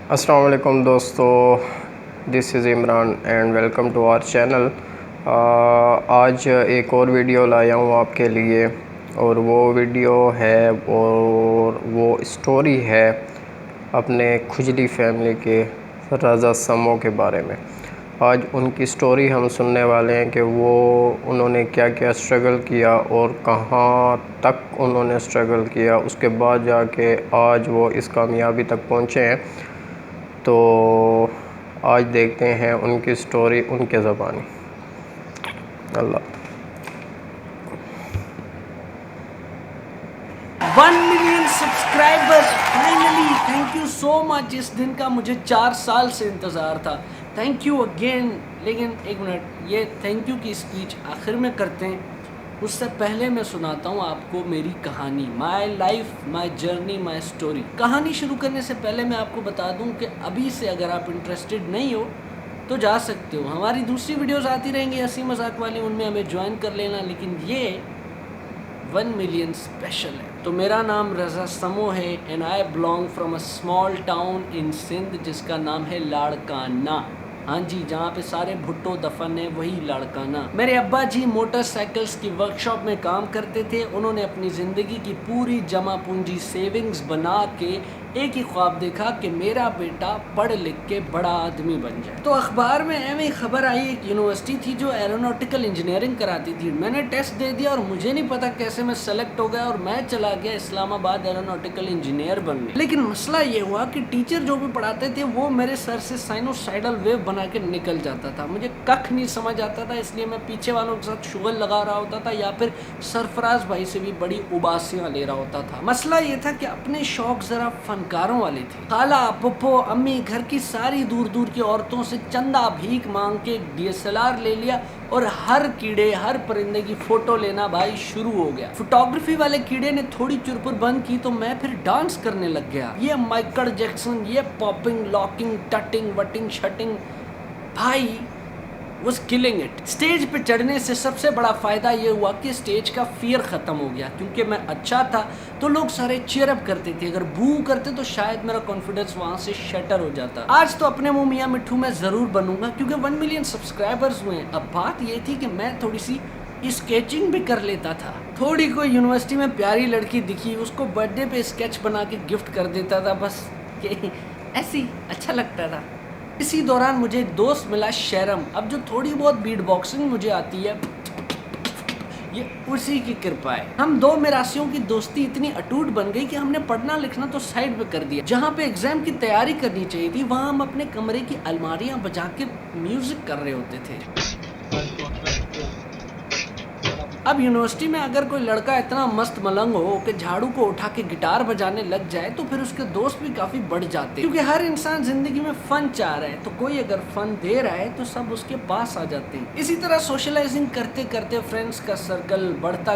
अस्सलाम वालेकुम दोस्तों, this is Imran and welcome to our channel. आज एक और वीडियो लाया हूँ आपके लिए और वो वीडियो है और वो स्टोरी है अपने खुजली फैमिली के रज़ा समो के बारे में। आज उनकी स्टोरी हम सुनने वाले हैं कि वो उन्होंने क्या क्या स्ट्रगल किया और कहाँ तक उन्होंने स्ट्रगल किया, उसके बाद जाके आज वो इस कामयाबी तक पहुँचे हैं। तो आज देखते हैं उनकी स्टोरी उनके ज़बानी। अल्लाह 1 million subscribers finally, thank you so much. इस दिन का मुझे 4 साल से इंतज़ार था। Thank you again. लेकिन एक मिनट, ये थैंक यू की स्पीच आखिर में करते हैं, उससे पहले मैं सुनाता हूँ आपको मेरी कहानी, my life, my journey, my story. कहानी शुरू करने से पहले मैं आपको बता दूँ कि अभी से अगर आप इंटरेस्टेड नहीं हो तो जा सकते हो। हमारी दूसरी वीडियोस आती रहेंगी हंसी मजाक वाली, उनमें हमें ज्वाइन कर लेना। लेकिन ये 1 मिलियन स्पेशल है। तो मेरा नाम रज़ा समो है and I belong from a small town in Sindh जिसका नाम है लाड़काना। हाँ जी, जहाँ पे सारे भुट्टो दफन है वही लाड़काना। मेरे अब्बा जी मोटरसाइकिल्स की वर्कशॉप में काम करते थे। उन्होंने अपनी ज़िंदगी की पूरी जमा पूंजी सेविंग्स बना के एक ही ख्वाब देखा कि मेरा बेटा पढ़ लिख के बड़ा आदमी बन जाए। तो अखबार में एवं खबर आई, एक यूनिवर्सिटी थी जो एरोनॉटिकल इंजीनियरिंग कराती थी। मैंने टेस्ट दे दिया और मुझे नहीं पता कैसे मैं सेलेक्ट हो गया और मैं चला गया इस्लामाबाद एरोनॉटिकल इंजीनियर बनने। लेकिन मसला ये हुआ कि टीचर जो भी पढ़ाते थे वो मेरे सर से साइनोसाइडल वेव बना के निकल जाता था। मुझे कख नहीं समझ आता था, इसलिए मैं पीछे वालों के साथ शुगल लगा रहा होता था या फिर सरफराज भाई से भी बड़ी उबासियां ले रहा होता था। मसला ये था कि अपने शौक जरा फनकारों वाले थे। खाला, पप्पो, अम्मी, घर की सारी दूर दूर की औरतों से चंदा भीख मांग के DSLR ले लिया और हर कीड़े हर परिंदे की फोटो लेना भाई शुरू हो गया। फोटोग्राफी वाले कीड़े ने थोड़ी चुरपुर बंद की तो मैं फिर डांस करने लग गया। ये माइकल जैक्सन, ये पॉपिंग, लॉकिंग, टटिंग, वटिंग, शटिंग, भाई was killing it। स्टेज पे चढ़ने से सबसे बड़ा फ़ायदा ये हुआ कि स्टेज का फियर ख़त्म हो गया। क्योंकि मैं अच्छा था तो लोग सारे चीयर अप करते थे। अगर बू करते तो शायद मेरा कॉन्फिडेंस वहाँ से शटर हो जाता। आज तो अपने मुँह मियाँ मिट्ठू मैं ज़रूर बनूंगा क्योंकि 1 मिलियन सब्सक्राइबर्स हुए। अब बात ये थी कि मैं थोड़ी सी स्केचिंग भी कर लेता था। थोड़ी कोई यूनिवर्सिटी में प्यारी लड़की दिखी, उसको बर्थडे पे स्केच बना के गिफ्ट कर देता था, बस कि ऐसी अच्छा लगता था। इसी दौरान मुझे एक दोस्त मिला शहरम। अब जो थोड़ी बहुत बीट बॉक्सिंग मुझे आती है ये उसी की कृपा है। हम दो मिरासियों की दोस्ती इतनी अटूट बन गई कि हमने पढ़ना लिखना तो साइड पे कर दिया। जहाँ पे एग्जाम की तैयारी करनी चाहिए थी वहाँ हम अपने कमरे की अलमारियां बजा के म्यूजिक कर रहे होते थे। अब यूनिवर्सिटी में अगर कोई लड़का इतना मस्त मलंग हो कि झाड़ू को उठा के गिटार बजाने लग जाए तो फिर उसके दोस्त भी काफी बढ़ जाते, क्योंकि हर इंसान जिंदगी में फन चाह रहा है। तो कोई अगर फन दे रहा है तो सब उसके पास आ जाते हैं। इसी तरह सोशलाइजिंग करते करते फ्रेंड्स का सर्कल बढ़ता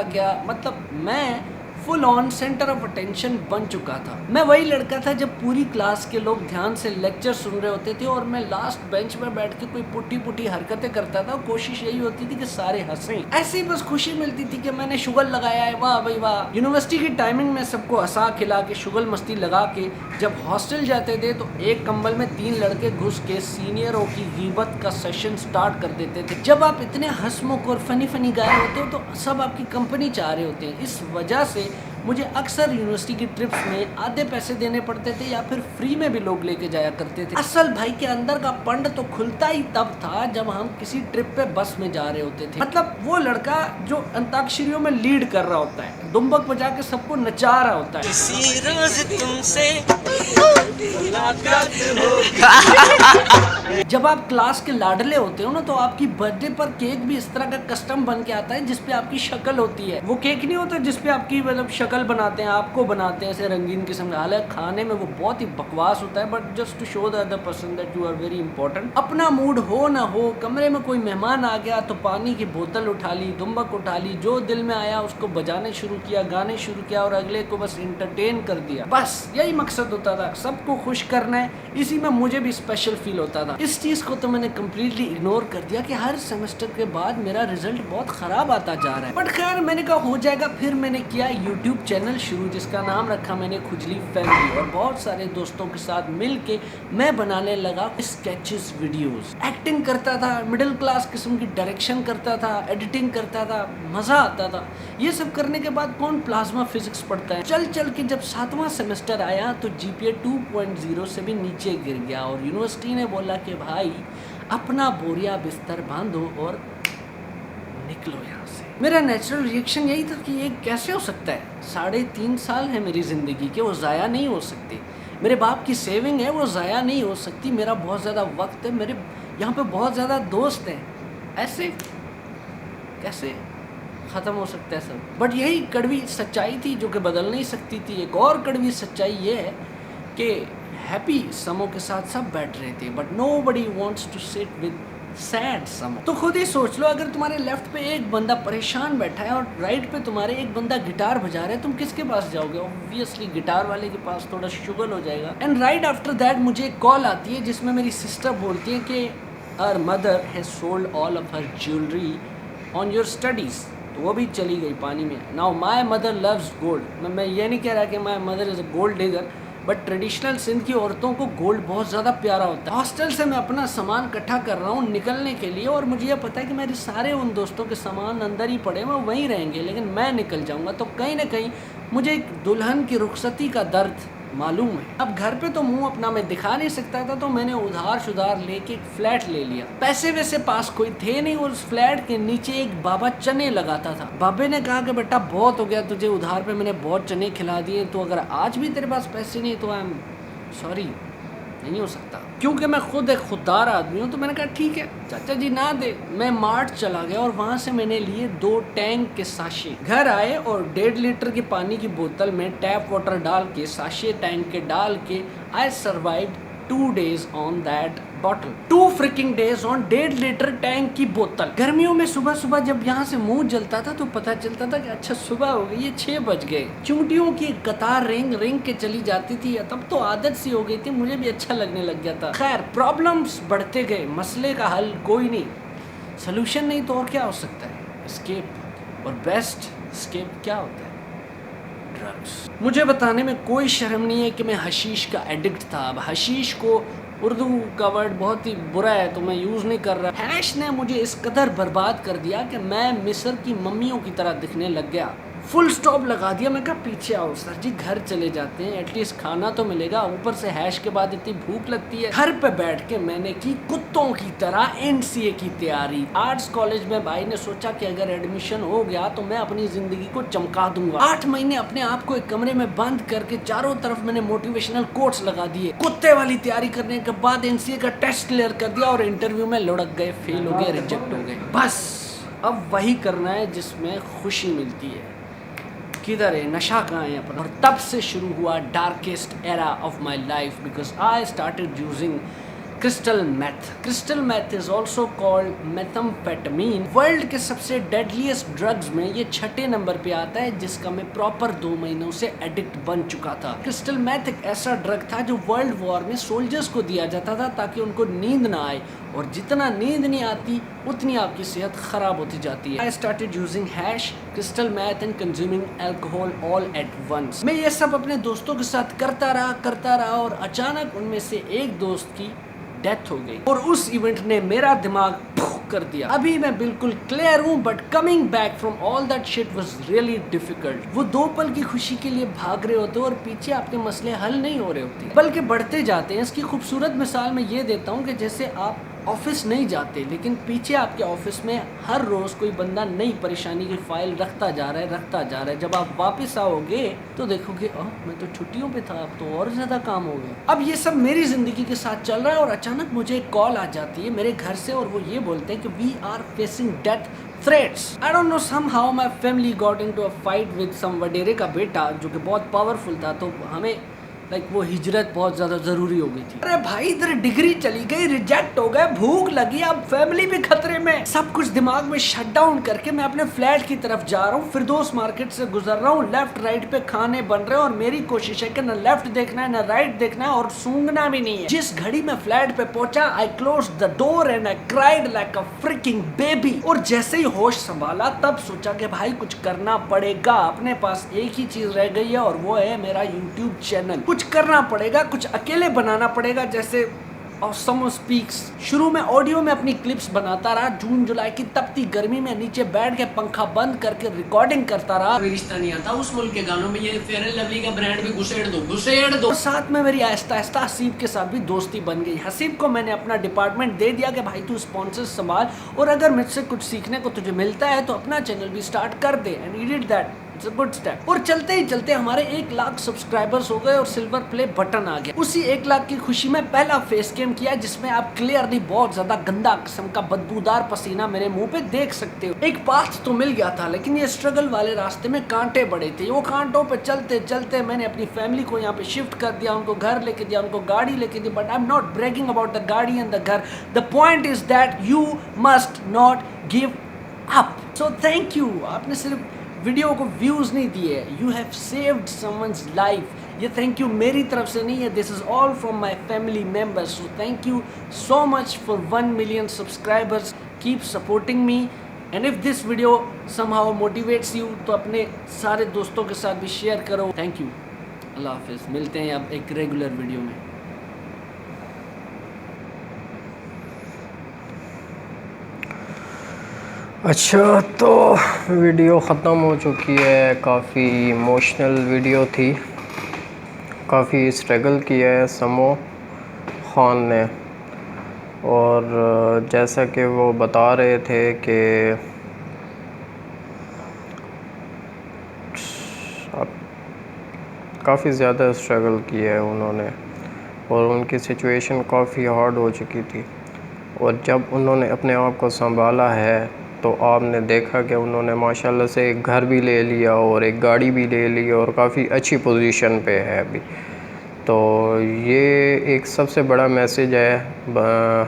गया। मतलब मैं full on centre of attention बन चुका था। मैं वही लड़का था जब पूरी क्लास के लोग ध्यान से लेक्चर सुन रहे होते थे और मैं लास्ट बेंच में बैठ के कोई पुट्टी हरकतें करता था। कोशिश यही होती थी कि सारे हंसें। ऐसे ही बस खुशी मिलती थी कि मैंने शुगल लगाया है, वाह भाई वाह। यूनिवर्सिटी की टाइमिंग में सबको हंसा खिला के शुगल मस्ती लगा के जब हॉस्टल जाते थे तो एक कंबल में 3 लड़के घुस के सीनियरों की गीबत का सेशन स्टार्ट कर देते थे। जब आप इतने हंसमुख और फनी गाए होते हो तो सब आपकी कंपनी चाह रहे होते हैं। इस वजह से मुझे अक्सर यूनिवर्सिटी की ट्रिप्स में आधे पैसे देने पड़ते थे या फिर फ्री में भी लोग लेके जाया करते थे। असल भाई के अंदर का पंड तो खुलता ही तब था जब हम किसी ट्रिप पे बस में जा रहे होते थे। मतलब वो लड़का जो अंताक्षरियों में लीड कर रहा होता है, दुम्बक बजा के सबको नचा रहा होता है। किसी रोज तुमसे जब आप क्लास के लाडले होते हो ना तो आपकी बर्थडे पर केक भी इस तरह का कस्टम बन के आता है जिसपे आपकी शक्ल होती है। वो केक नहीं होता जिसपे आपकी मतलब शक्ल बनाते हैं, आपको बनाते हैं ऐसे रंगीन किस्म का। हालांकि खाने में वो बहुत ही बकवास होता है, but just to show the other person that you are very important. अपना मूड हो ना हो, कमरे में कोई मेहमान आ गया तो पानी की बोतल उठा ली, दुम्बक उठा ली, जो दिल में आया उसको बजाने शुरू किया, गाने शुरू किया और अगले को बस इंटरटेन कर दिया। बस यही मकसद होता था, सबको खुश करना है। इसी में मुझे भी स्पेशल फील होता था। इस चीज को तो मैंने कम्प्लीटली इग्नोर कर दिया कि हर सेमेस्टर के बाद मेरा रिजल्ट बहुत खराब आता जा रहा है। बट खैर मैंने कहा हो जाएगा। फिर मैंने किया यूट्यूब यूट्यूब चैनल शुरू जिसका नाम रखा मैंने खुजली फैमिली, और बहुत सारे दोस्तों के साथ मिल के मैं बनाने लगा स्केचेस वीडियोस। एक्टिंग करता था, मिडिल क्लास किस्म की डायरेक्शन करता था, एडिटिंग करता था, मज़ा आता था। ये सब करने के बाद कौन प्लाज्मा फिजिक्स पढ़ता है। चल चल के जब 7वां सेमेस्टर आया तो GPA 2.0 से भी नीचे गिर गया और यूनिवर्सिटी ने बोला कि भाई अपना बोरिया बिस्तर बांधो और निकलो यहाँ से। मेरा नेचुरल रिएक्शन यही था कि ये कैसे हो सकता है। 3.5 साल है मेरी ज़िंदगी के, वो ज़ाया नहीं हो सकती। मेरे बाप की सेविंग है, वो ज़ाया नहीं हो सकती। मेरा बहुत ज़्यादा वक्त है, मेरे यहाँ पे बहुत ज़्यादा दोस्त हैं, ऐसे कैसे ख़त्म हो सकता है सब। बट यही कड़वी सच्चाई थी जो कि बदल नहीं सकती थी। एक और कड़वी सच्चाई ये है कि हैप्पी समों के साथ सब बैठ रहे थे, but nobody wants to sit with sad Samo. तो खुद ही सोच लो, अगर तुम्हारे लेफ्ट पे एक बंदा परेशान बैठा है और राइट पे तुम्हारे एक बंदा गिटार बजा रहा है, तुम किसके पास जाओगे? ऑब्वियसली गिटार वाले के पास, थोड़ा शुगल हो जाएगा। एंड राइट आफ्टर दैट मुझे एक कॉल आती है जिसमें मेरी सिस्टर बोलती है कि her mother has sold all of her jewellery on your studies. तो वो भी चली गई पानी में। Now my mother loves gold. मैं ये नहीं कह रहा कि my mother is a gold digger, but traditional Sindh की औरतों को गोल्ड बहुत ज़्यादा प्यारा होता है। हॉस्टल से मैं अपना सामान इकट्ठा कर रहा हूँ निकलने के लिए, और मुझे ये पता है कि मेरे सारे उन दोस्तों के सामान अंदर ही पड़े हैं, वो वहीं रहेंगे, लेकिन मैं निकल जाऊँगा। तो कहीं ना कहीं मुझे एक दुल्हन की रुखसती का दर्द मालूम है। अब घर पे तो मुंह अपना मैं दिखा नहीं सकता था, तो मैंने उधार लेके एक फ्लैट ले लिया। पैसे वैसे पास कोई थे नहीं, और उस फ्लैट के नीचे एक बाबा चने लगाता था। बाबे ने कहा कि बेटा बहुत हो गया तुझे उधार पे मैंने बहुत चने खिला दिए, तो अगर आज भी तेरे पास पैसे नहीं तो आई एम सॉरी, नहीं हो सकता। क्योंकि मैं खुद एक खुददार आदमी हूँ, तो मैंने कहा ठीक है चाचा जी ना दे। मैं मार्ट चला गया और वहाँ से मैंने लिए 2 टैंक के साशे। घर आए और 1.5 लीटर की पानी की बोतल में टैप वाटर डाल के साशे टैंक के डाल के I survived 2 days on that bottle। 2 freaking days on 1.5 litre tank की बोतल। गर्मियों में सुबह सुबह जब यहाँ से मुंह जलता था तो पता चलता था कि अच्छा सुबह हो गई, ये 6 बज गए। चूंटियों की कतार रिंग के चली जाती थी, तब तो आदत सी हो गई थी, मुझे भी अच्छा लगने लग गया था। खैर प्रॉब्लम्स बढ़ते गए, मसले का हल कोई नहीं, सोल्यूशन नहीं तो और क्या हो सकता है? एस्केप। और बेस्ट एस्केप क्या होता है? ड्रग्स। मुझे बताने में कोई शर्म नहीं है कि मैं हशीश का एडिक्ट था। अब हशीश को उर्दू का वर्ड बहुत ही बुरा है तो मैं यूज़ नहीं कर रहा। हैश ने मुझे इस कदर बर्बाद कर दिया कि मैं मिस्र की मम्मियों की तरह दिखने लग गया। फुल स्टॉप लगा दिया। मैं कहा पीछे आओ सर जी, घर चले जाते हैं, एटलीस्ट खाना तो मिलेगा। ऊपर से हैश के बाद इतनी भूख लगती है। घर पे बैठ के मैंने की कुत्तों की तरह NCA की तैयारी। आर्ट्स कॉलेज में भाई ने सोचा कि अगर एडमिशन हो गया तो मैं अपनी जिंदगी को चमका दूंगा। 8 महीने अपने आप को एक कमरे में बंद करके चारों तरफ मैंने मोटिवेशनल कोट्स लगा दिए। कुत्ते वाली तैयारी करने के बाद NCA का टेस्ट क्लियर कर दिया और इंटरव्यू में लुढ़क गए, फेल हो गए, रिजेक्ट हो गए। बस अब वही करना है जिसमें खुशी मिलती है। किधर है नशा, कहाँ है अपना? और तब से शुरू हुआ darkest era of my life, because I started using crystal meth. Crystal meth is also called methamphetamine. World के सबसे डेडलीस्ट ड्रग्स में ये 6ठे नंबर पे आता है, जिसका मैं प्रॉपर 2 महीनों से एडिक्ट बन चुका था। क्रिस्टल मैथ एक ऐसा ड्रग था जो वर्ल्ड वॉर में सोल्जर्स को दिया जाता था ताकि उनको नींद ना आए, और जितना नींद नहीं आती उतनी आपकी सेहत खराब होती जाती है। I started using hash, crystal meth and consuming alcohol all at once. मैं ये सब अपने दोस्तों के साथ करता रहा और अचानक उनमें से एक दोस्त की डेथ हो गई, और उस इवेंट ने मेरा दिमाग कर दिया। अभी मैं बिल्कुल क्लियर हूँ, but coming back from all that shit was really difficult. वो 2 पल की खुशी के लिए भाग रहे होते और पीछे आपके मसले हल नहीं हो रहे होते, बल्कि बढ़ते जाते हैं। इसकी खूबसूरत मिसाल मैं ये देता हूँ कि जैसे आप ऑफिस नहीं जाते, लेकिन पीछे आपके ऑफिस में हर रोज कोई बंदा नई परेशानी की फाइल रखता जा रहा है। जब आप वापस आओगे तो देखोगे मैं तो छुट्टियों पे था, अब तो और ज्यादा काम हो गया। अब ये सब मेरी जिंदगी के साथ चल रहा है, और अचानक मुझे एक कॉल आ जाती है मेरे घर से, और वो ये बोलते हैं कि we are facing death threats। I don't know, somehow my family got into a fight with some वडेरे का बेटा जो कि बहुत पावरफुल था, तो हमें लाइक वो हिजरत बहुत ज़्यादा ज़रूरी हो गई थी। अरे भाई इधर डिग्री चली गई, रिजेक्ट हो गए, भूख लगी, अब फैमिली भी खतरे में, सब कुछ दिमाग में शट डाउन करके मैं अपने फ्लैट की तरफ जा रहा हूँ। फिरदौस मार्केट से गुजर रहा हूँ, लेफ्ट राइट पे खाने बन रहे हैं और मेरी कोशिश है कि न लेफ्ट देखना है न राइट देखना है और सूंघना भी नहीं है। जिस घड़ी में फ्लैट पे पहुंचा, आई close the door and I cried like a fricking baby. और जैसे ही होश संभाला तब सोचा कि भाई कुछ करना पड़ेगा, अपने पास एक ही चीज रह गई है और वो है मेरा यूट्यूब चैनल। कुछ करना पड़ेगा, कुछ अकेले बनाना पड़ेगा। जैसे ऑसम स्पीक्स शुरू में ऑडियो में अपनी क्लिप्स बनाता रहा, जून जुलाई की तपती गर्मी में नीचे बैठ के पंखा बंद करके रिकॉर्डिंग करता रहा। रिश्ता नहीं आता उस मुल्क के गानों में, ये फेयर एंड लवली का ब्रांड भी घुसेड़ दो। और साथ में मेरी आहिस्ता आहिस्ता हसीब के साथ भी दोस्ती बन गई। हसीब को मैंने अपना डिपार्टमेंट दे दिया कि भाई तू स्पॉन्सर संभाल और अगर मुझसे कुछ सीखने को तुझे मिलता है तो अपना चैनल भी स्टार्ट कर दे। And he did that, it's a good step. और चलते ही चलते हमारे 1 लाख सब्सक्राइबर्स हो गए और सिल्वर प्ले बटन आ गया। उसी 1 लाख की खुशी में पहला फेस कैम किया जिसमें आप क्लियरली बहुत ज्यादा गंदा किस्म का बदबूदार पसीना मेरे मुंह पे देख सकते हो। एक पाथ तो मिल गया था लेकिन ये स्ट्रगल वाले रास्ते में कांटे बड़े थे। वो कांटों पे चलते चलते मैंने अपनी फैमिली को यहाँ पे शिफ्ट कर दिया, उनको घर लेके दिया, उनको गाड़ी लेके दी। But I am not bragging about the गाड़ी एंड द घर। The point is that you must not give up. So thank you. आपने सिर्फ वीडियो को व्यूज नहीं दिए, you have saved someone's life. ये थैंक यू मेरी तरफ से नहीं है, this is all from my family members. So thank you so much for 1 million subscribers. Keep supporting me and if this video somehow motivates you तो अपने सारे दोस्तों के साथ भी शेयर करो। थैंक यू, अल्लाह हाफिज़। मिलते हैं अब एक रेगुलर वीडियो में। अच्छा, तो वीडियो ख़त्म हो चुकी है। काफ़ी इमोशनल वीडियो थी, काफ़ी स्ट्रगल किया है समो ख़ान ने। और जैसा कि वो बता रहे थे कि काफ़ी ज़्यादा स्ट्रगल किया है उन्होंने और उनकी सिचुएशन काफ़ी हार्ड हो चुकी थी। और जब उन्होंने अपने आप को संभाला है तो आपने देखा कि उन्होंने माशाल्लाह से एक घर भी ले लिया और एक गाड़ी भी ले ली और काफ़ी अच्छी पोजीशन पे है अभी। तो ये एक सबसे बड़ा मैसेज है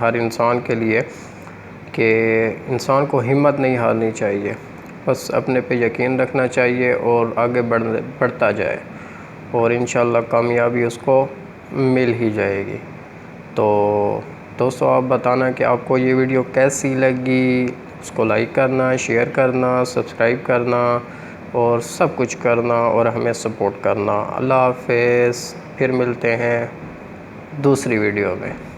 हर इंसान के लिए कि इंसान को हिम्मत नहीं हारनी चाहिए, बस अपने पे यकीन रखना चाहिए और आगे बढ़ता जाए और इंशाल्लाह कामयाबी उसको मिल ही जाएगी। तो दोस्तों, आप बताना कि आपको ये वीडियो कैसी लगी। उसको लाइक करना, शेयर करना, सब्सक्राइब करना और सब कुछ करना और हमें सपोर्ट करना। अल्लाह हाफ़िज़। फिर मिलते हैं दूसरी वीडियो में।